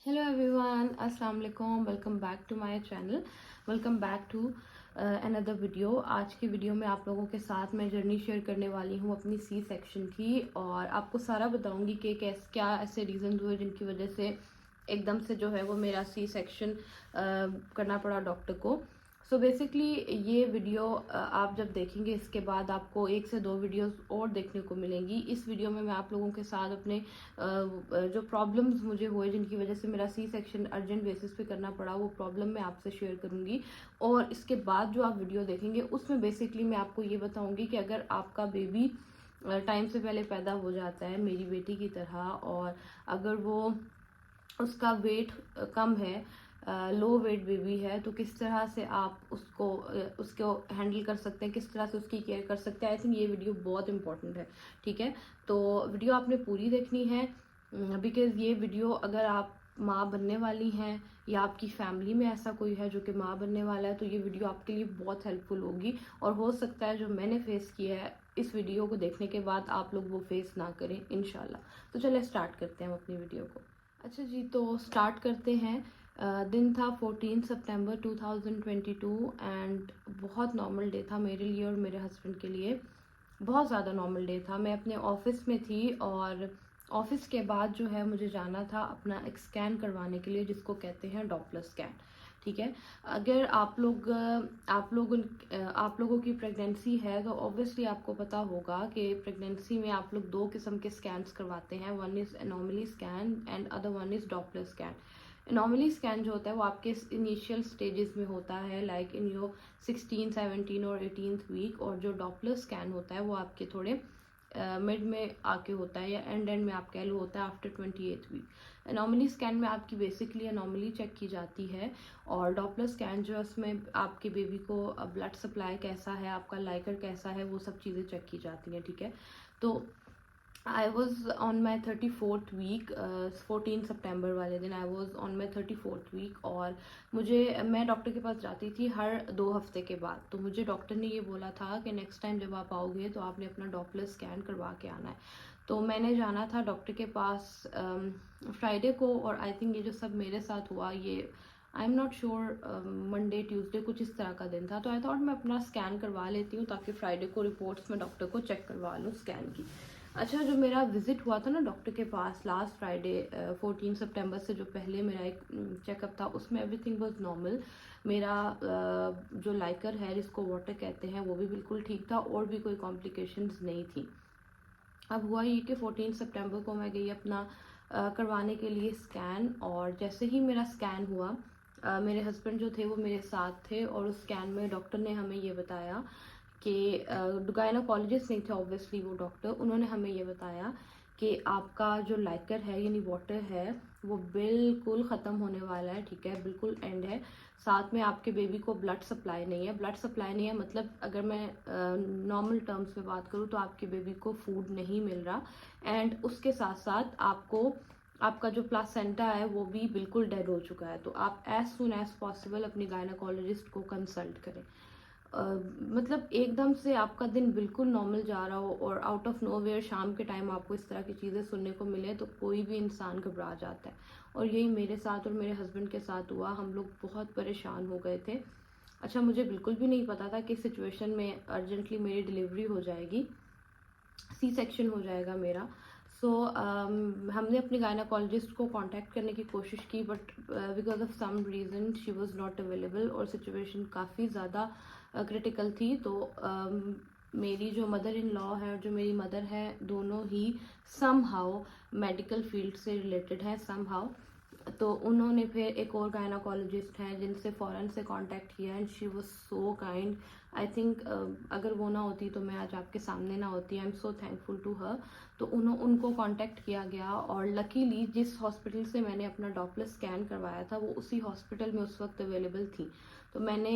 Hello everyone, Assalamu alaikum. Welcome back to my channel. Welcome back to another video. आज की video में आप लोगों के साथ मैं जर्नी शेयर करने वाली हूँ अपनी सी सेक्शन की, और आपको सारा बताऊंगी कि क्या ऐसे रीजन हुए जिनकी वजह से एकदम से जो है वो मेरा सी सेक्शन करना पड़ा डॉक्टर को। सो बेसिकली ये वीडियो आप जब देखेंगे इसके बाद आपको 1 से 2 वीडियोस और देखने को मिलेंगी। इस वीडियो में मैं आप लोगों के साथ अपने जो प्रॉब्लम्स मुझे हुए जिनकी वजह से मेरा सी सेक्शन अर्जेंट बेसिस पे करना पड़ा, वो प्रॉब्लम मैं आपसे शेयर करूंगी। और इसके बाद जो आप वीडियो देखेंगे उसमें बेसिकली मैं आपको ये बताऊंगी कि अगर आपका बेबी टाइम से पहले पैदा हो जाता है मेरी बेटी की तरह, और अगर वो उसका वेट कम है, लो वेट बेबी है, तो किस तरह से आप उसको हैंडल कर सकते हैं, किस तरह से उसकी केयर कर सकते हैं। आई थिंक ये वीडियो बहुत इंपॉर्टेंट है, ठीक है। तो वीडियो आपने पूरी देखनी है, बिकॉज ये वीडियो अगर आप माँ बनने वाली हैं या आपकी फैमिली में ऐसा कोई है जो कि माँ बनने वाला है, तो ये वीडियो आपके लिए बहुत हेल्पफुल होगी। और हो सकता है जो मैंने फेस किया है इस वीडियो को देखने के बाद आप लोग वो फेस ना करें इंशाल्लाह। तो चलिए स्टार्ट करते हैं हम अपनी वीडियो को। अच्छा जी, तो स्टार्ट करते हैं। दिन था 14 सितंबर 2022 एंड बहुत नॉर्मल डे था मेरे लिए और मेरे हस्बैंड के लिए। बहुत ज़्यादा नॉर्मल डे था। मैं अपने ऑफिस में थी और ऑफिस के बाद जो है मुझे जाना था अपना एक स्कैन करवाने के लिए जिसको कहते हैं डॉपलर स्कैन, ठीक है। अगर आप लोगों की प्रेगनेंसी है तो ऑब्वियसली आपको पता होगा कि प्रेगनेंसी में आप लोग 2 किस्म के स्कैन्स करवाते हैं। One is anomaly scan and other one is Doppler scan. Anomaly scan जो होता है वो आपके इनिशियल स्टेजेस में होता है, लाइक इन योर 16, 17 और 18th वीक, और जो डॉपलर स्कैन होता है वो आपके थोड़े मिड में आके होता है, या एंड में आप कह लो होता है after 28th week. Anomaly scan में आपकी बेसिकली एनोमली चेक की जाती है, और डॉपलर स्कैन जो है उसमें आपके बेबी को ब्लड सप्लाई कैसा है, आपका लाइकर कैसा है, वो सब चीज़ें चेक की जाती हैं, ठीक है। तो I was on my 34th week, 14 सितंबर वाले दिन I was on my 34th week, और मैं डॉक्टर के पास जाती थी हर 2 हफ्ते के बाद। तो मुझे डॉक्टर ने ये बोला था कि नेक्स्ट टाइम जब आप आओगे तो आपने अपना डॉपलर स्कैन करवा के आना है। तो मैंने जाना था डॉक्टर के पास फ्राइडे को, और आई थिंक ये जो सब मेरे साथ हुआ ये I am not sure Monday Tuesday कुछ इस तरह का दिन था। तो आई थॉट मैं अपना स्कैन करवा लेती हूँ ताकि फ्राइडे को रिपोर्ट्स में डॉक्टर को चेक करवा लूँ स्कैन की। अच्छा, जो मेरा विजिट हुआ था ना डॉक्टर के पास लास्ट फ्राइडे 14 सितंबर से जो पहले मेरा एक चेकअप था, उसमें एवरीथिंग वाज नॉर्मल। मेरा जो लाइकर है जिसको वाटर कहते हैं वो भी बिल्कुल ठीक था, और भी कोई कॉम्प्लिकेशंस नहीं थी। अब हुआ ये कि 14 सितंबर को मैं गई अपना करवाने के लिए स्कैन, और जैसे ही मेरा स्कैन हुआ मेरे हस्बैंड जो थे वो मेरे साथ थे, और उस स्कैन में डॉक्टर ने हमें ये बताया कि गायनोकोलॉजिस्ट नहीं थे ऑब्वियसली वो डॉक्टर, उन्होंने हमें ये बताया कि आपका जो लाइकर है यानी वाटर है वो बिल्कुल ख़त्म होने वाला है, ठीक है, बिल्कुल एंड है। साथ में आपके बेबी को ब्लड सप्लाई नहीं है। ब्लड सप्लाई नहीं है मतलब अगर मैं नॉर्मल टर्म्स में बात करूँ तो आपके बेबी को फूड नहीं मिल रहा, एंड उसके साथ साथ आपका जो प्लासेंटा है वो भी बिल्कुल डेड हो चुका है। तो आप एज सुन एज पॉसिबल अपनी गायनोकोलॉजिस्ट को कंसल्ट करें। मतलब एकदम से आपका दिन बिल्कुल नॉर्मल जा रहा हो और आउट ऑफ नोवेयर शाम के टाइम आपको इस तरह की चीज़ें सुनने को मिले तो कोई भी इंसान घबरा जाता है, और यही मेरे साथ और मेरे हस्बैंड के साथ हुआ। हम लोग बहुत परेशान हो गए थे। अच्छा, मुझे बिल्कुल भी नहीं पता था कि इस सिचुएशन में अर्जेंटली मेरी डिलीवरी हो जाएगी, सी सेक्शन हो जाएगा मेरा। सो हमने अपनी गायनाकोलॉजिस्ट को कांटेक्ट करने की कोशिश की, but because of some reason she was not available, और सिचुएशन काफ़ी ज़्यादा क्रिटिकल थी। तो मेरी जो मदर इन लॉ है और जो मेरी मदर है दोनों ही सम हाउ मेडिकल फील्ड से रिलेटेड है सम हाउ। तो उन्होंने फिर एक और गायनाकोलॉजिस्ट हैं जिनसे फ़ौरन से कांटेक्ट किया, and she was so kind. I think अगर वो ना होती तो मैं आज आपके सामने ना होती। I am so thankful to her. तो उनको कांटेक्ट किया गया, और लकीली जिस हॉस्पिटल से मैंने अपना डॉपलर स्कैन करवाया था वो उसी हॉस्पिटल में उस वक्त अवेलेबल थी। तो मैंने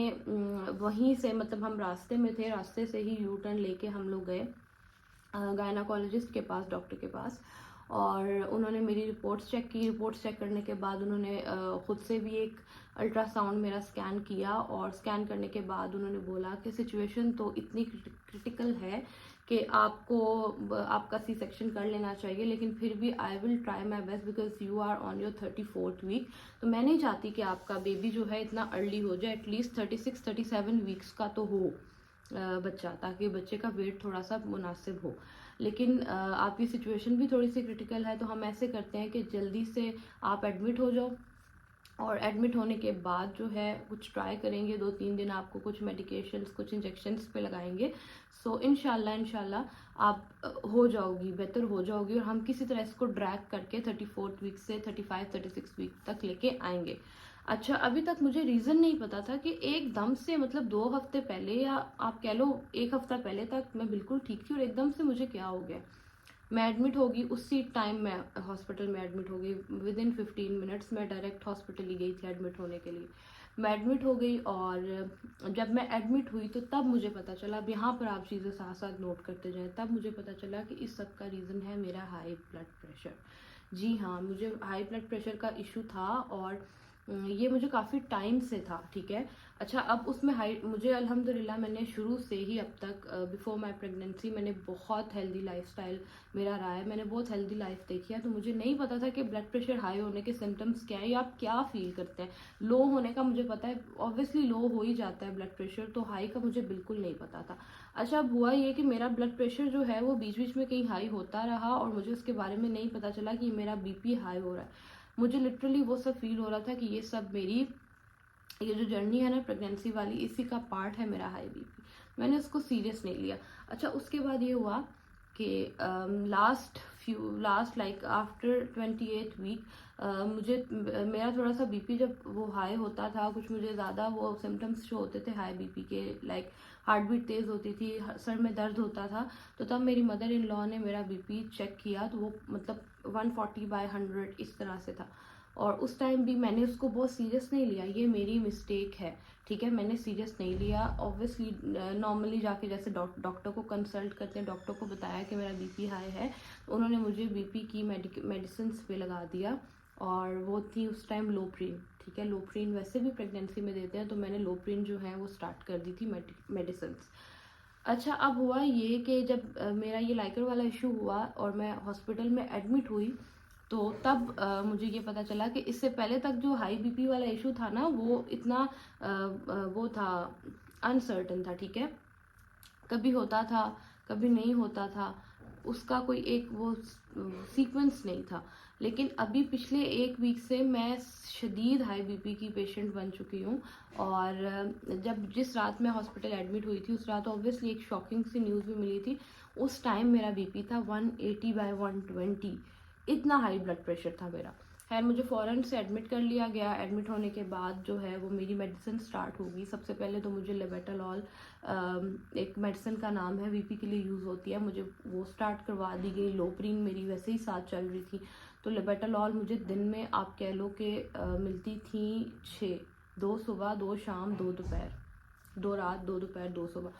वहीं से, मतलब हम रास्ते में थे, रास्ते से ही यू टर्न लेके हम लोग गए गायनाकोलॉजिस्ट के पास, डॉक्टर के पास, और उन्होंने मेरी रिपोर्ट्स चेक की। रिपोर्ट्स चेक करने के बाद उन्होंने ख़ुद से भी एक अल्ट्रासाउंड मेरा स्कैन किया, और स्कैन करने के बाद उन्होंने बोला कि सिचुएशन तो इतनी क्रिटिकल है कि आपका सी सेक्शन कर लेना चाहिए, लेकिन फिर भी I will try my best because you are on your 34th week. तो मैं नहीं चाहती कि आपका बेबी जो है इतना अर्ली हो जाए, एटलीस्ट 36-37 वीक्स का तो हो बच्चा, ताकि बच्चे का वेट थोड़ा सा मुनासिब हो। लेकिन आपकी सिचुएशन भी थोड़ी सी क्रिटिकल है, तो हम ऐसे करते हैं कि जल्दी से आप एडमिट हो जाओ, और एडमिट होने के बाद जो है कुछ ट्राई करेंगे, 2-3 दिन आपको कुछ मेडिकेशंस, कुछ इंजेक्शंस पे लगाएंगे। सो इंशाल्लाह आप हो जाओगी, बेहतर हो जाओगी, और हम किसी तरह इसको ड्रैग करके 34th वीक से 35-36 वीक तक लेके आएंगे। अच्छा, अभी तक मुझे रीज़न नहीं पता था कि एकदम से, मतलब 2 हफ्ते पहले या आप कह लो 1 हफ्ता पहले तक मैं बिल्कुल ठीक थी, और एकदम से मुझे क्या हो गया। मैं एडमिट होगी, उसी टाइम मैं हॉस्पिटल में एडमिट हो गई, विद इन 15 मिनट्स मैं डायरेक्ट हॉस्पिटल ही गई थी एडमिट होने के लिए। मैं एडमिट हो गई, और जब मैं एडमिट हुई तो तब मुझे पता चला, अब यहाँ पर आप चीज़ें साथ साथ नोट करते जाएं, तब मुझे पता चला कि इस सब का रीज़न है मेरा हाई ब्लड प्रेशर। जी हाँ, मुझे हाई ब्लड प्रेशर का इशू था, और ये मुझे काफ़ी टाइम से था, ठीक है। अच्छा, अब उसमें मुझे अल्हम्दुलिल्लाह मैंने शुरू से ही अब तक बिफोर माई प्रेगनेंसी मैंने बहुत हेल्दी लाइफस्टाइल मेरा रहा है, मैंने बहुत हेल्दी लाइफ देखी है, तो मुझे नहीं पता था कि ब्लड प्रेशर हाई होने के सिम्टम्स क्या है या आप क्या फील करते हैं। लो होने का मुझे पता है, ऑब्वियसली लो हो ही जाता है ब्लड प्रेशर, तो हाई का मुझे बिल्कुल नहीं पता था। अच्छा, अब हुआ ये कि मेरा ब्लड प्रेशर जो है वो बीच बीच में कहीं हाई होता रहा, और मुझे उसके बारे में नहीं पता चला कि मेरा बीपी हाई हो रहा है। मुझे लिटरली वो सब फील हो रहा था कि ये सब मेरी, ये जो जर्नी है ना प्रेगनेंसी वाली, इसी का पार्ट है मेरा हाई बीपी। मैंने उसको सीरियस नहीं लिया। अच्छा, उसके बाद ये हुआ कि last like after 28th week मुझे मेरा थोड़ा सा बीपी जब वो हाई होता था, कुछ मुझे ज़्यादा वो सिम्टम्स जो होते थे हाई बीपी के, लाइक हार्ट बीट तेज़ होती थी, सर में दर्द होता था, तो तब मेरी मदर इन लॉ ने मेरा बीपी चेक किया, तो वो मतलब 140/100 इस तरह से था। और उस टाइम भी मैंने उसको बहुत सीरियस नहीं लिया, ये मेरी मिस्टेक है, ठीक है, मैंने सीरियस नहीं लिया। ऑब्वियसली नॉर्मली जाके जैसे डॉक्टर को कंसल्ट करते हैं, डॉक्टर को बताया कि मेरा बीपी हाई है, तो उन्होंने मुझे बीपी की मेडिसिन पे लगा दिया, और वो थी उस टाइम लोप्रीन, ठीक है। लोप्रीन वैसे भी प्रेगनेंसी में देते हैं, तो मैंने लोप्रीन जो है वो स्टार्ट कर दी थी मेडिसिन। अच्छा, अब हुआ ये कि जब मेरा ये लाइकर वाला इशू हुआ और मैं हॉस्पिटल में एडमिट हुई, तो तब मुझे ये पता चला कि इससे पहले तक जो हाई बीपी वाला इशू था ना, वो इतना वो था, अनसर्टन था, ठीक है, कभी होता था कभी नहीं होता था, उसका कोई एक वो सीक्वेंस नहीं था। लेकिन अभी पिछले 1 वीक से मैं शदीद हाई बीपी की पेशेंट बन चुकी हूँ, और जिस रात मैं हॉस्पिटल एडमिट हुई थी, उस रात ऑब्वियसली एक शॉकिंग सी न्यूज़ भी मिली थी। उस टाइम मेरा बीपी था 180/120, इतना हाई ब्लड प्रेशर था मेरा। खैर, मुझे फ़ौरन से एडमिट कर लिया गया। एडमिट होने के बाद जो है वो मेरी मेडिसिन स्टार्ट होगी। सबसे पहले तो मुझे लेबेटालॉल, एक मेडिसिन का नाम है, बीपी के लिए यूज़ होती है, मुझे वो स्टार्ट करवा दी गई। लोप्रीन मेरी वैसे ही साथ चल रही थी, तो लेबेटालॉल मुझे दिन में आप कह लो कि मिलती थी 6, 2 सुबह 2 शाम 2 दोपहर, 2 रात 2 दोपहर 2 सुबह,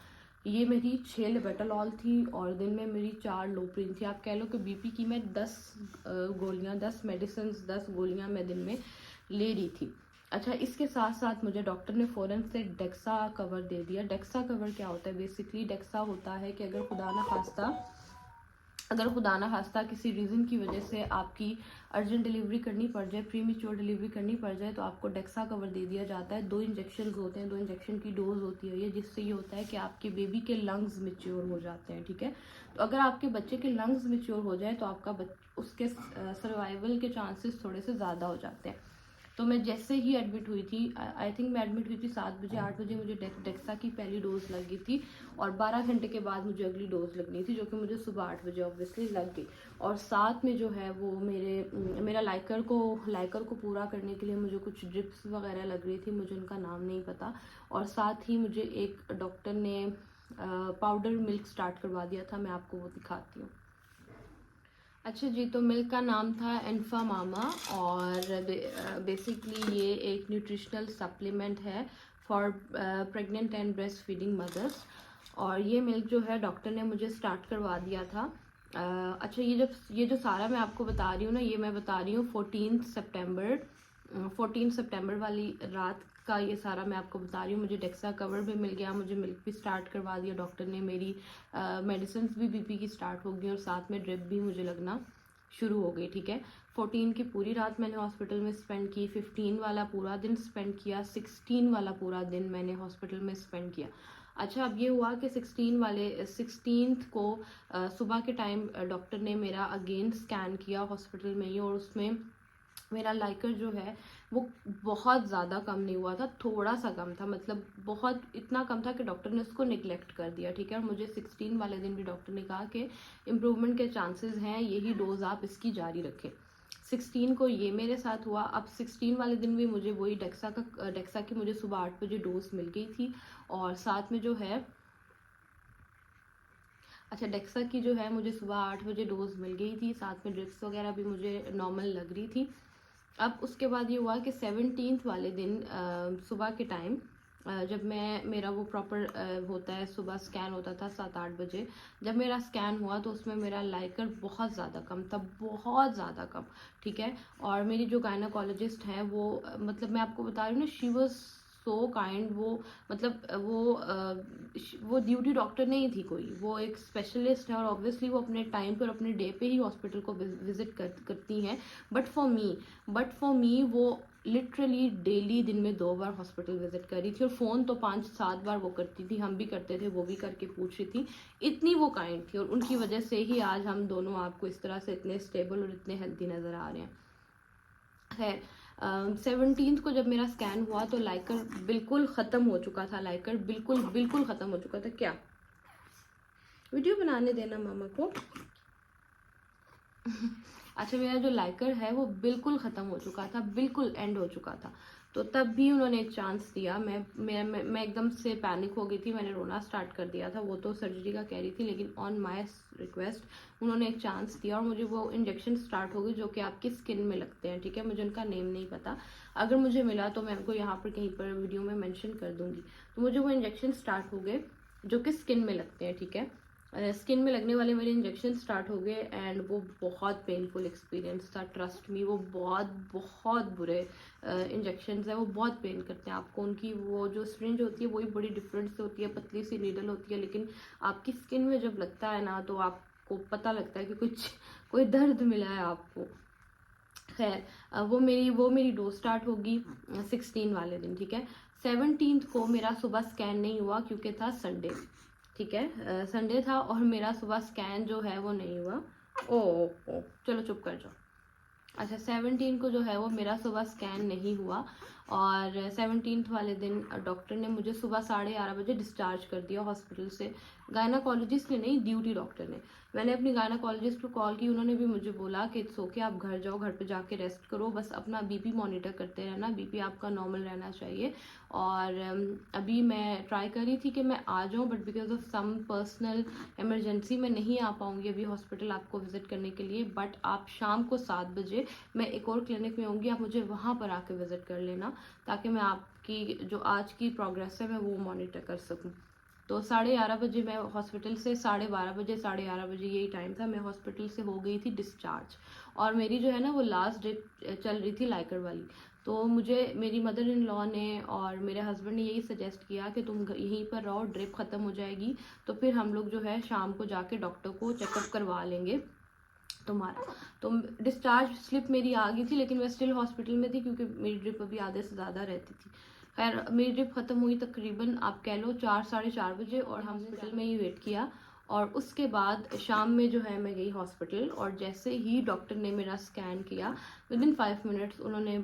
ये मेरी 6 लेबेटालॉल थी, और दिन में मेरी 4 लोप्रीन थी। आप कह लो कि बीपी की मैं 10 गोलियां, 10 मेडिसिन, 10 गोलियां मैं दिन में ले रही थी। अच्छा, इसके साथ साथ मुझे डॉक्टर ने फ़ौरन से डेक्सा कवर दे दिया। डेक्सा कवर क्या होता है? बेसिकली डेक्सा होता है कि अगर खुदा ना खास्ता किसी रीज़न की वजह से आपकी अर्जेंट डिलीवरी करनी पड़ जाए, प्रीमेच्योर डिलीवरी करनी पड़ जाए, तो आपको डेक्सा कवर दे दिया जाता है। 2 इंजेक्शन होते हैं, 2 इंजेक्शन की डोज होती है ये, जिससे ये होता है कि आपके बेबी के लंग्स मेच्योर हो जाते हैं, ठीक है। तो अगर आपके बच्चे के लंग्स मेच्योर हो जाए तो आपका उसके सर्वाइवल के चांसेस थोड़े से ज़्यादा हो जाते हैं। तो मैं जैसे ही एडमिट हुई थी, आई थिंक मैं एडमिट हुई थी 7 बजे, 8 बजे मुझे डेक्सा की पहली डोज लगी थी, और 12 घंटे के बाद मुझे अगली डोज लगनी थी, जो कि मुझे सुबह 8 बजे ऑब्वियसली लग गई। और साथ में जो है वो मेरा लाइकर को पूरा करने के लिए मुझे कुछ ड्रिप्स वगैरह लग रही थी, मुझे उनका नाम नहीं पता। और साथ ही मुझे एक डॉक्टर ने पाउडर मिल्क स्टार्ट करवा दिया था, मैं आपको वो दिखाती हूँ। अच्छा जी, तो मिल्क का नाम था एनफा मामा, और बेसिकली ये एक न्यूट्रिशनल सप्लीमेंट है for pregnant and breast feeding mother's. और ये मिल्क जो है डॉक्टर ने मुझे स्टार्ट करवा दिया था। अच्छा, ये जो सारा मैं आपको बता रही हूँ ना, ये मैं बता रही हूँ 14 सितंबर 14 सितंबर वाली रात का ये सारा मैं आपको बता रही हूँ। मुझे डेक्सा कवर भी मिल गया, मुझे मिल्क भी स्टार्ट करवा दिया डॉक्टर ने, मेरी मेडिसिन भी बीपी की स्टार्ट हो गई और साथ में ड्रिप भी मुझे लगना शुरू हो गई, ठीक है। 14 की पूरी रात मैंने हॉस्पिटल में स्पेंड की, 15 वाला पूरा दिन स्पेंड किया, 16 वाला पूरा दिन मैंने हॉस्पिटल में स्पेंड किया। अच्छा, अब ये हुआ कि 16th को सुबह के टाइम डॉक्टर ने मेरा अगेन स्कैन किया हॉस्पिटल में ही, और उसमें मेरा लाइकर जो है वो बहुत ज़्यादा कम नहीं हुआ था, थोड़ा सा कम था, मतलब बहुत इतना कम था कि डॉक्टर ने उसको निगलेक्ट कर दिया, ठीक है। और मुझे 16 वाले दिन भी डॉक्टर ने कहा कि इम्प्रूवमेंट के चांसेस हैं, यही डोज आप इसकी जारी रखें। 16 को ये मेरे साथ हुआ। अब 16 वाले दिन भी मुझे वही डेक्सा की मुझे सुबह 8 बजे डोज मिल गई थी, और साथ में जो है अच्छा, डेक्सा की जो है मुझे सुबह 8 बजे डोज मिल गई थी, साथ में ड्रिप्स वगैरह भी मुझे नॉर्मल लग रही थी। अब उसके बाद ये हुआ कि 17th वाले दिन सुबह के टाइम जब मेरा वो प्रॉपर होता है, सुबह स्कैन होता था 7-8 बजे, जब मेरा स्कैन हुआ तो उसमें मेरा लाइकर बहुत ज़्यादा कम था, बहुत ज़्यादा कम, ठीक है। और मेरी जो गायनाकोलॉजिस्ट हैं वो मतलब मैं आपको बता रही हूँ ना, शी वॉज सो काइंड। वो मतलब वो ड्यूटी डॉक्टर नहीं थी कोई, वो एक स्पेशलिस्ट है, और ऑब्वियसली वो अपने टाइम पर अपने डे पे ही हॉस्पिटल को विजिट करती हैं। बट फॉर मी वो लिटरली डेली दिन में 2 बार हॉस्पिटल विजिट कर रही थी, और फ़ोन तो 5-7 बार वो करती थी, हम भी करते थे, वो भी करके पूछ रही थी। इतनी वो काइंड थी, और उनकी वजह से ही आज हम दोनों आपको इस तरह से इतने स्टेबल और इतने हेल्दी नज़र आ रहे हैं। खैर, 17th को जब मेरा स्कैन हुआ तो लाइकर बिल्कुल ख़त्म हो चुका था, लाइकर बिल्कुल बिल्कुल ख़त्म हो चुका था। क्या वीडियो बनाने देना मामा को। अच्छा, मेरा जो लाइकर है वो बिल्कुल ख़त्म हो चुका था, बिल्कुल एंड हो चुका था। तो तब भी उन्होंने एक चांस दिया। मैं एकदम से पैनिक हो गई थी, मैंने रोना स्टार्ट कर दिया था। वो तो सर्जरी का कह रही थी, लेकिन ऑन माय रिक्वेस्ट उन्होंने एक चांस दिया, और मुझे वो इंजेक्शन स्टार्ट हो गई जो कि आपकी स्किन में लगते हैं, ठीक है। मुझे उनका नेम नहीं पता, अगर मुझे मिला तो मैं उनको यहाँ पर कहीं पर वीडियो में मैंशन कर दूँगी। तो मुझे वो इंजेक्शन स्टार्ट हो गए जो कि स्किन में लगते हैं, ठीक है। स्किन में लगने वाले मेरे इंजेक्शन स्टार्ट हो गए, एंड वो बहुत पेनफुल एक्सपीरियंस था, ट्रस्ट मी। वो बहुत बहुत बुरे इंजेक्शंस हैं, वो बहुत पेन करते हैं आपको। उनकी वो जो सिरिंज होती है वही बड़ी डिफरेंट से होती है, पतली सी नीडल होती है, लेकिन आपकी स्किन में जब लगता है ना तो आपको पता लगता है कि कोई दर्द मिला है आपको। खैर, वो मेरी डोज स्टार्ट होगी 16 वाले दिन, ठीक है। 17th को मेरा सुबह स्कैन नहीं हुआ क्योंकि था संडे, ठीक है। संडे था और मेरा सुबह स्कैन जो है वो नहीं हुआ। ओ चलो चुप कर जाओ। अच्छा, 17 को जो है वो मेरा सुबह स्कैन नहीं हुआ, और 17th वाले दिन डॉक्टर ने मुझे सुबह 11:30 बजे डिस्चार्ज कर दिया हॉस्पिटल से। गायनाकोलॉजिस्ट ने नहीं, ड्यूटी डॉक्टर ने। मैंने अपनी गायनाकोलॉजिस्ट को कॉल की, उन्होंने भी मुझे बोला कि इट्स ओके, आप घर जाओ, घर पे जाके रेस्ट करो, बस अपना बीपी मॉनिटर करते रहना, बीपी आपका नॉर्मल रहना चाहिए। और अभी मैं ट्राई कर रही थी कि मैं आ जाऊँ, but because of some personal emergency मैं नहीं आ पाऊँगी अभी हॉस्पिटल आपको विजिट करने के लिए। बट आप शाम को 7 बजे मैं एक और क्लिनिक में होंगी, आप मुझे वहाँ पर आके विजिट कर लेना, ताकि मैं आपकी जो आज की प्रोग्रेस है मैं वो मॉनिटर कर सकूँ। तो 11:30 बजे मैं हॉस्पिटल से 11:30 बजे यही टाइम था, मैं हॉस्पिटल से हो गई थी डिस्चार्ज। और मेरी जो है ना वो लास्ट ड्रिप चल रही थी लाइकर वाली। तो मुझे मेरी मदर इन लॉ ने और मेरे हस्बैंड ने यही सजेस्ट किया कि तुम यहीं पर रहो, ड्रिप ख़त्म हो जाएगी तो फिर हम लोग जो है शाम को जाके डॉक्टर को चेकअप करवा लेंगे तुम्हारा। तो डिस्चार्ज स्लिप मेरी आ गई थी, लेकिन मैं स्टिल हॉस्पिटल में थी क्योंकि मेरी ड्रिप अभी आधे से ज़्यादा रहती थी। खैर, मेरी ड्रिप ख़त्म हुई तकरीबन आप कह लो 4-4:30 बजे, और हम हॉस्पिटल में ही वेट किया। और उसके बाद शाम में जो है मैं गई हॉस्पिटल, और जैसे ही डॉक्टर ने मेरा स्कैन किया, विदिन 5 मिनट्स उन्होंने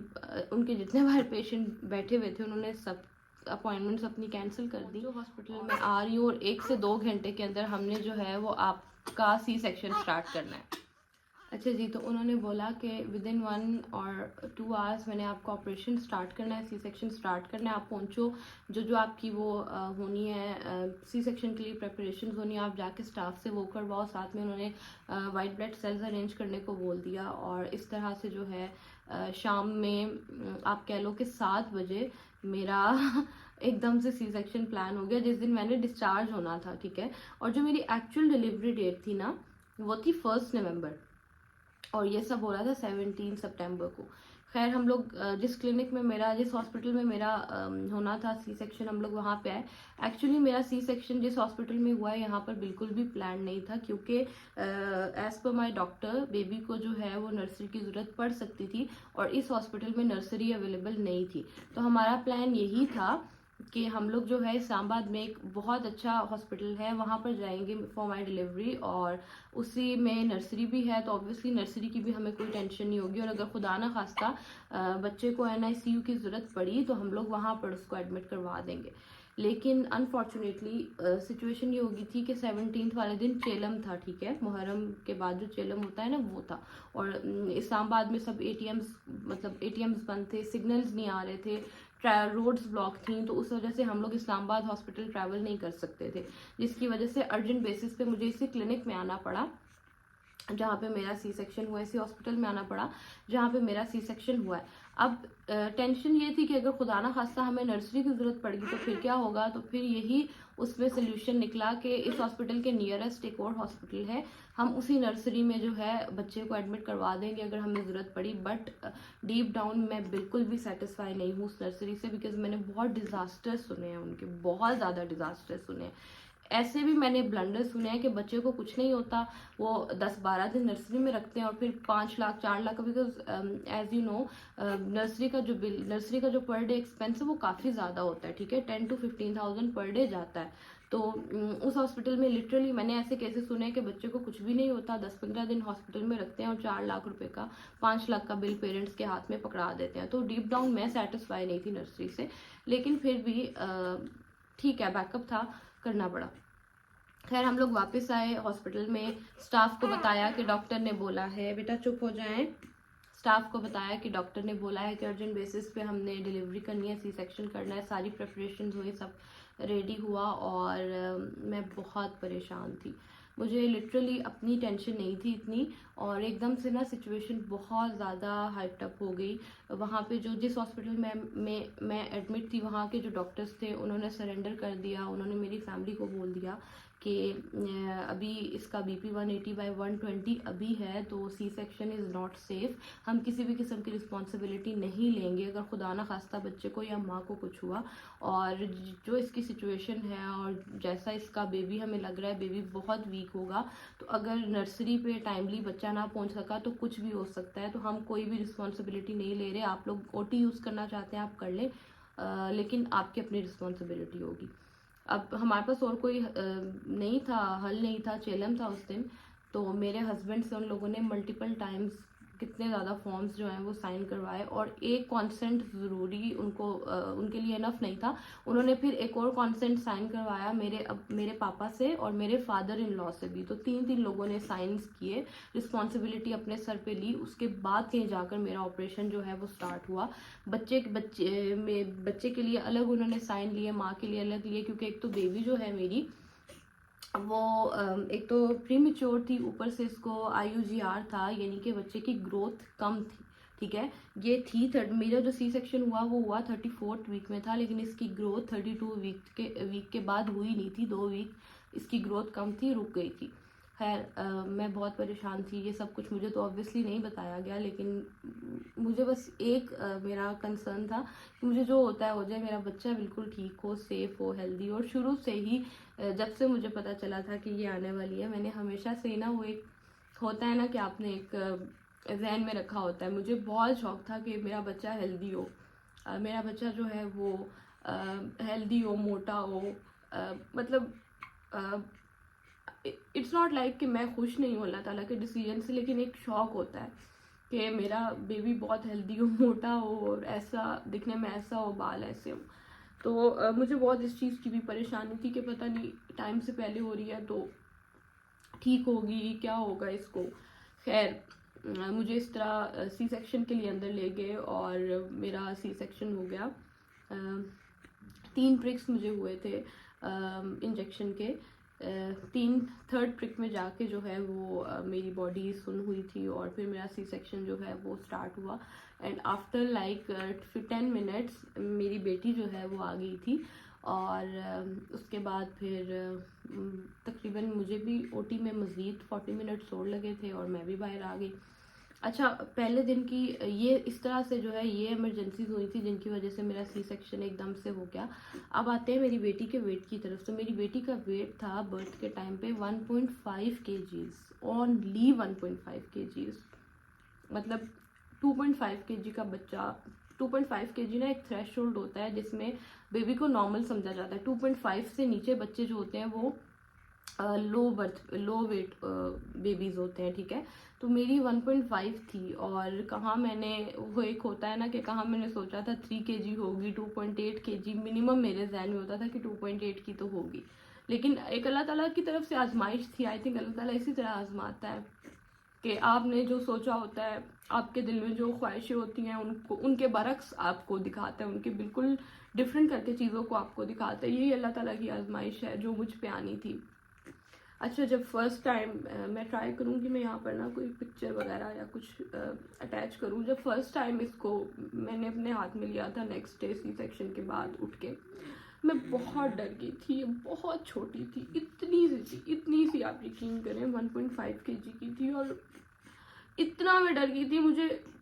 उनके जितने बाहर पेशेंट बैठे हुए थे उन्होंने सब अपॉइंटमेंट्स अपनी कैंसिल कर दी। जो हॉस्पिटल में आ रही हूँ, और 1 से 2 घंटे के अंदर हमने जो है वो आपका C-सेक्शन स्टार्ट करना है। अच्छा जी, तो उन्होंने बोला कि विदिन 1 और 2 आवर्स मैंने आपका ऑपरेशन स्टार्ट करना है, C-सेक्शन स्टार्ट करना है। आप पहुँचो, जो आपकी वो होनी है C-सेक्शन के लिए प्रेपरेशन होनी है, आप जाके स्टाफ से वो करवाओ। साथ में उन्होंने वाइट ब्लड सेल्स अरेंज करने को बोल दिया। और इस तरह से जो है शाम में आप कह लो कि 7 बजे मेरा एकदम से C-सेक्शन प्लान हो गया, जिस दिन मैंने डिस्चार्ज होना था, ठीक है। और जो मेरी एक्चुअल डिलीवरी डेट थी ना वो थी 1 नवंबर। और ये सब हो रहा था 17 सितंबर को। खैर हम लोग जिस क्लिनिक में मेरा, जिस हॉस्पिटल में मेरा होना था सी सेक्शन, हम लोग वहाँ पे आए। एक्चुअली मेरा सी सेक्शन जिस हॉस्पिटल में हुआ है यहाँ पर बिल्कुल भी प्लान नहीं था, क्योंकि as per my doctor baby को जो है वो नर्सरी की ज़रूरत पड़ सकती थी और इस हॉस्पिटल में नर्सरी अवेलेबल नहीं थी। तो हमारा प्लान यही था कि हम लोग जो है इस्लामाबाद में एक बहुत अच्छा हॉस्पिटल है वहाँ पर जाएंगे फॉर माई डिलीवरी, और उसी में नर्सरी भी है, तो ऑब्वियसली नर्सरी की भी हमें कोई टेंशन नहीं होगी। और अगर खुदा ना खास्ता बच्चे को NICU की ज़रूरत पड़ी तो हम लोग वहाँ पर उसको एडमिट करवा देंगे। लेकिन अनफॉर्चुनेटली सिचुएशन ये होगी थी कि 17 वाले दिन चेलम था, ठीक है, मुहर्रम के बाद जो चेलम होता है ना वो था। और इस्लामाबाद में सब ATMs, मतलब ATMs बंद थे, सिग्नल्स नहीं आ रहे थे, रोड्स ब्लॉक थी, तो उस वजह से हम लोग इस्लामाबाद हॉस्पिटल ट्रैवल नहीं कर सकते थे, जिसकी वजह से अर्जेंट बेसिस पे मुझे इसी क्लिनिक में आना पड़ा जहाँ पे मेरा सी सेक्शन हुआ है, इसी हॉस्पिटल में आना पड़ा जहाँ पे मेरा सी सेक्शन हुआ है। अब टेंशन ये थी कि अगर खुदा ना खास्ता हमें नर्सरी की ज़रूरत पड़ेगी तो फिर क्या होगा। तो फिर यही उसमें सोल्यूशन निकला कि इस हॉस्पिटल के नियरेस्ट एक और हॉस्पिटल है, हम उसी नर्सरी में जो है बच्चे को एडमिट करवा देंगे अगर हमें ज़रूरत पड़ी। बट डीप डाउन मैं बिल्कुल भी सेटिस्फाई नहीं हूँ उस नर्सरी से, बिकॉज मैंने बहुत डिज़ास्टर्स सुने हैं उनके, बहुत ज़्यादा डिज़ास्टर्स सुने हैं। ऐसे भी मैंने ब्लंडर सुने हैं कि बच्चे को कुछ नहीं होता, वो 10-12 दिन नर्सरी में रखते हैं और फिर 5 lakh 4 lakh, because as you know nursery का जो पर डे एक्सपेंस है वो काफ़ी ज़्यादा होता है, ठीक है, 10 to 15,000 पर डे जाता है। तो उस हॉस्पिटल में लिटरली मैंने ऐसे केसेस सुने हैं कि बच्चे को कुछ भी नहीं होता, 10-15 दिन हॉस्पिटल में रखते हैं और 4 लाख रुपए का, 5 लाख का बिल पेरेंट्स के हाथ में पकड़ा देते हैं। तो डीप डाउन मैं सेटिस्फाई नहीं थी नर्सरी से, लेकिन फिर भी ठीक है, बैकअप था, करना पड़ा। खैर हम लोग वापस आए हॉस्पिटल में, स्टाफ को बताया कि डॉक्टर ने बोला है, बेटा चुप हो जाएं, स्टाफ को बताया कि डॉक्टर ने बोला है कि अर्जेंट बेसिस पे हमने डिलीवरी करनी है, सी सेक्शन करना है, सारी प्रिपरेशन हुई, सब रेडी हुआ। और मैं बहुत परेशान थी, मुझे लिटरली अपनी टेंशन नहीं थी इतनी, और एकदम से ना सिचुएशन बहुत ज़्यादा हाइप्ड अप हो गई। वहाँ पे जो जिस हॉस्पिटल में मैं एडमिट थी वहाँ के जो डॉक्टर्स थे उन्होंने सरेंडर कर दिया, उन्होंने मेरी फैमिली को बोल दिया कि अभी इसका BP 180/120 अभी है, तो C section is not safe, हम किसी भी किस्म की रिस्पॉन्सिबिलिटी नहीं लेंगे अगर खुदा ना खास्ता बच्चे को या माँ को कुछ हुआ। और जो इसकी सिचुएशन है और जैसा इसका बेबी हमें लग रहा है, बेबी बहुत वीक होगा, तो अगर नर्सरी पे टाइमली बच्चा ना पहुंच सका तो कुछ भी हो सकता है। तो हम कोई भी रिस्पॉन्सिबिलिटी नहीं ले रहे, आप लोग OT यूज़ करना चाहते हैं आप कर लें, लेकिन आपकी अपनी रिस्पॉन्सिबिलिटी होगी। अब हमारे पास और कोई नहीं था, हल नहीं था, चेलम था उस दिन। तो मेरे हस्बैंड से उन लोगों ने मल्टीपल टाइम्स कितने ज़्यादा फॉर्म्स जो हैं वो साइन करवाए, और एक कॉन्सेंट ज़रूरी उनको उनके लिए इनफ नहीं था, उन्होंने फिर एक और कॉन्सेंट साइन करवाया मेरे पापा से और मेरे फादर इन लॉ से भी। तो 3 लोगों ने साइंस किए, रिस्पॉन्सिबिलिटी अपने सर पे ली, उसके बाद कहीं जाकर मेरा ऑपरेशन जो है वो स्टार्ट हुआ। बच्चे के लिए अलग उन्होंने साइन लिए, माँ के लिए अलग लिए, क्योंकि एक तो बेबी जो है मेरी वो एक तो प्रीमेच्योर थी, ऊपर से इसको IUGR था, यानी कि बच्चे की ग्रोथ कम थी, ठीक है। ये थी मेरा जो सी सेक्शन हुआ वो हुआ 34th वीक में था, लेकिन इसकी ग्रोथ 32 वीक के बाद हुई नहीं थी, 2 वीक इसकी ग्रोथ कम थी, रुक गई थी। खैर मैं बहुत परेशान थी, ये सब कुछ मुझे तो ऑब्वियसली नहीं बताया गया, लेकिन मुझे बस एक मेरा कंसर्न था कि मुझे जो होता है हो जाए, मेरा बच्चा बिल्कुल ठीक हो, सेफ हो, हेल्दी। और शुरू से ही जब से मुझे पता चला था कि ये आने वाली है, मैंने हमेशा से ना, वो एक होता है ना कि आपने एक जहन में रखा होता है, मुझे बहुत शौक था कि मेरा बच्चा हेल्दी हो, मेरा बच्चा जो है वो हेल्दी हो, मोटा हो, मतलब इट्स नॉट लाइक कि मैं खुश नहीं हूँ अल्लाह ताला के डिसीजन से, लेकिन एक शौक होता है कि मेरा बेबी बहुत हेल्दी हो, मोटा हो, और ऐसा दिखने में ऐसा हो, बाल ऐसे हो। तो मुझे बहुत इस चीज़ की भी परेशानी थी कि पता नहीं टाइम से पहले हो रही है तो ठीक होगी, क्या होगा इसको। खैर मुझे इस तरह सी सेक्शन के लिए अंदर ले गए और मेरा सी सेक्शन हो गया। 3 प्रिक्स मुझे हुए थे इंजेक्शन के, 3rd प्रिक में जाके जो है वो मेरी बॉडी सुन हुई थी और फिर मेरा सी सेक्शन जो है वो स्टार्ट हुआ। एंड आफ्टर लाइक 10 मिनट्स मेरी बेटी जो है वो आ गई थी, और उसके बाद फिर तकरीबन मुझे भी OT में मज़ीद 40 मिनट्स और लगे थे और मैं भी बाहर आ गई। अच्छा, पहले दिन की ये इस तरह से जो है ये इमरजेंसीज हुई थी जिनकी वजह से मेरा सी सेक्शन एकदम से हो गया। अब आते हैं मेरी बेटी के वेट की तरफ। तो मेरी बेटी का वेट था बर्थ के टाइम पे 1.5 kgs, ओनली 1.5 kgs। मतलब 2.5 kg का बच्चा, 2.5 kg ना एक थ्रेश होल्ड होता है जिसमें बेबी को नॉर्मल समझा जाता है। 2.5 से नीचे बच्चे जो होते हैं वो लो वेट बेबीज होते हैं, ठीक है। तो मेरी 1.5 थी, और कहाँ मैंने, वो एक होता है ना कि कहाँ मैंने सोचा था 3 kg होगी, 2.8 kg मिनिमम मेरे जहन में होता था कि 2.8 की तो होगी। लेकिन एक अल्लाह ताला की तरफ से आजमाइश थी। आई थिंक अल्लाह ताला इसी तरह आजमाता है कि आपने जो सोचा होता है, आपके दिल में जो ख्वाहिशें होती हैं उनको, उनके बरक्स आपको दिखाता है, उनके बिल्कुल डिफरेंट करके चीज़ों को आपको दिखाता है। यही अल्लाह ताला की आजमाइश है जो मुझ पे आनी थी। अच्छा, जब फर्स्ट टाइम मैं ट्राई करूँगी मैं यहाँ पर ना कोई पिक्चर वगैरह या कुछ अटैच करूँ। जब फर्स्ट टाइम इसको मैंने अपने हाथ में लिया था नेक्स्ट डे सी सेक्शन के बाद उठ के, मैं बहुत डर गई थी। बहुत छोटी थी, इतनी सी आप यकीन करें 1.5 kg की थी, और इतना मैं डर गई थी।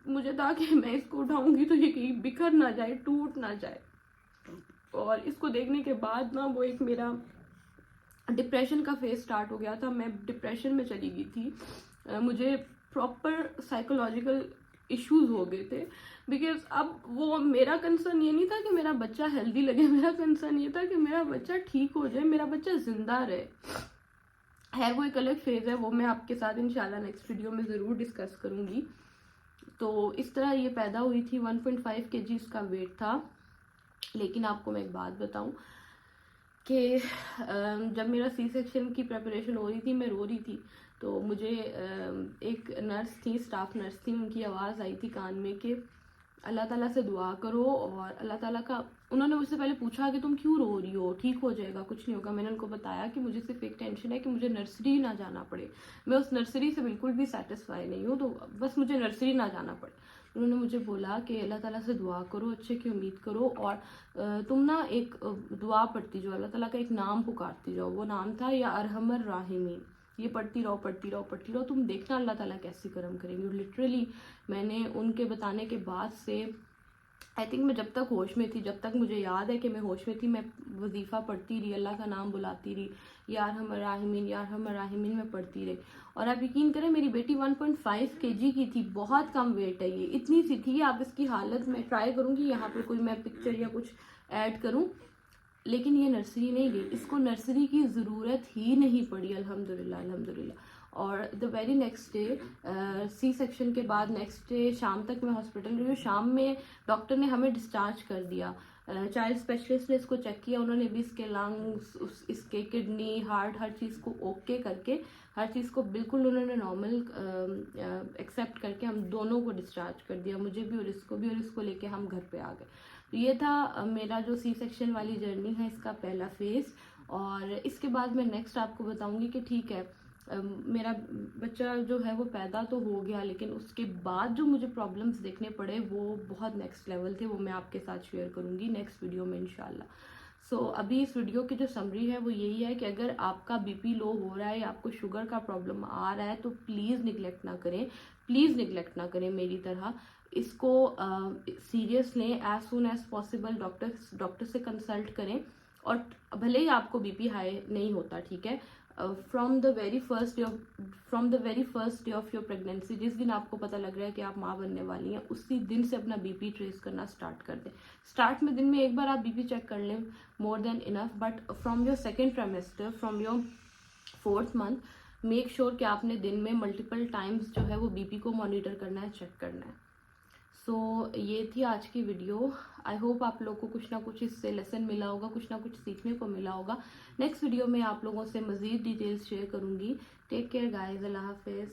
मुझे था कि मैं इसको उठाऊंगी तो ये कहीं बिखर ना जाए, टूट ना जाए। और इसको देखने के बाद ना वो एक मेरा डिप्रेशन का फेज स्टार्ट हो गया था। मैं डिप्रेशन में चली गई थी। मुझे प्रॉपर साइकोलॉजिकल इश्यूज हो गए थे, बिकॉज अब वो मेरा कंसर्न ये नहीं था कि मेरा बच्चा हेल्दी लगे, मेरा कंसर्न ये था कि मेरा बच्चा ठीक हो जाए, मेरा बच्चा जिंदा रहे। है वो एक अलग फेज है, वो मैं आपके साथ इंशाल्लाह नेक्स्ट वीडियो में ज़रूर डिस्कस करूँगी। तो इस तरह ये पैदा हुई थी। 1.5 kg इसका वेट था। लेकिन आपको मैं एक बात बताऊं कि जब मेरा सी सेक्शन की प्रेपरेशन हो रही थी, मैं रो रही थी, तो मुझे एक नर्स थी, स्टाफ नर्स थी, उनकी आवाज़ आई थी कान में कि अल्लाह ताला से दुआ करो। और अल्लाह ताला का, उन्होंने मुझसे पहले पूछा कि तुम क्यों रो रही हो, ठीक हो जाएगा, कुछ नहीं होगा। मैंने उनको बताया कि मुझे सिर्फ एक टेंशन है कि मुझे नर्सरी ना जाना पड़े। मैं उस नर्सरी से बिल्कुल भी सेटिस्फाई नहीं हूँ, तो बस मुझे नर्सरी ना जाना पड़े। उन्होंने मुझे बोला कि अल्लाह ताला से दुआ करो, अच्छे की उम्मीद करो, और तुम ना एक दुआ पढ़ती जाओ, अल्लाह ताला का एक नाम पुकारती जाओ। वो नाम था या अरहमर राहिमीन। ये पढ़ती रहो, पढ़ती रहो, पढ़ती रहो, तुम देखना अल्लाह ताला कैसे करम करेंगे। लिटरली मैंने उनके बताने के बाद से, आई थिंक मैं जब तक होश में थी, जब तक मुझे याद है कि मैं होश में थी, मैं वजीफ़ा पढ़ती रही, अल्लाह का नाम बुलाती रही, यार हम राहिमीन, यार हम राहिमीन में पढ़ती रही। और आप यकीन करें मेरी बेटी 1.5 kg की थी, बहुत कम वेट है ये, इतनी सी थी। आप इसकी हालत मैं ट्राई करूँगी यहाँ पर कोई मैं पिक्चर या कुछ ऐड करूँ। लेकिन ये नर्सरी नहीं गई, इसको नर्सरी की ज़रूरत ही नहीं पड़ी, अल्हम्दुलिल्लाह अल्हम्दुलिल्लाह। और the very next day, C section के बाद नेक्स्ट डे शाम तक मैं हॉस्पिटल रही हूँ। शाम में डॉक्टर ने हमें डिस्चार्ज कर दिया। चाइल्ड स्पेशलिस्ट ने इसको चेक किया, उन्होंने भी इसके लंग्स, इसके किडनी, हार्ट, हर चीज़ को ओके करके, हर चीज़ को बिल्कुल उन्होंने नॉर्मल एक्सेप्ट करके हम दोनों को डिस्चार्ज कर दिया, मुझे भी और इसको भी, और इसको लेके हम घर पे आ गए। तो ये था मेरा जो सी सेक्शन वाली जर्नी है, इसका पहला फेज़। और इसके बाद मैं नेक्स्ट आपको बताऊंगी कि ठीक है, मेरा बच्चा जो है वो पैदा तो हो गया, लेकिन उसके बाद जो मुझे प्रॉब्लम्स देखने पड़े वो बहुत नेक्स्ट लेवल थे। वो मैं आपके साथ शेयर करूंगी नेक्स्ट वीडियो में इंशाल्लाह। सो अभी इस वीडियो की जो समरी है वो यही है कि अगर आपका बीपी लो हो रहा है या आपको शुगर का प्रॉब्लम आ रहा है तो प्लीज़ निगलेक्ट ना करें, प्लीज़ निगलेक्ट ना करें मेरी तरह। इसको सीरियस लें, as soon as possible doctor से कंसल्ट करें। और भले ही आपको बीपी हाई नहीं होता, ठीक है, from the very first day of your pregnancy, जिस दिन आपको पता लग रहा है कि आप माँ बनने वाली हैं, उसी दिन से अपना बीपी ट्रेस करना स्टार्ट कर दें। स्टार्ट में दिन में एक बार आप बीपी चेक कर लें, more than enough. But from your second trimester, from your 4th month, make sure कि आपने दिन में मल्टीपल टाइम्स जो है वो बीपी को मॉनिटर करना है, चेक करना है। सो ये थी आज की वीडियो। आई होप आप लोग को कुछ ना कुछ इससे लेसन मिला होगा, कुछ ना कुछ सीखने को मिला होगा। नेक्स्ट वीडियो में आप लोगों से मज़ीद डिटेल्स शेयर करूँगी। टेक केयर गाइस, अल्लाह हाफिज़।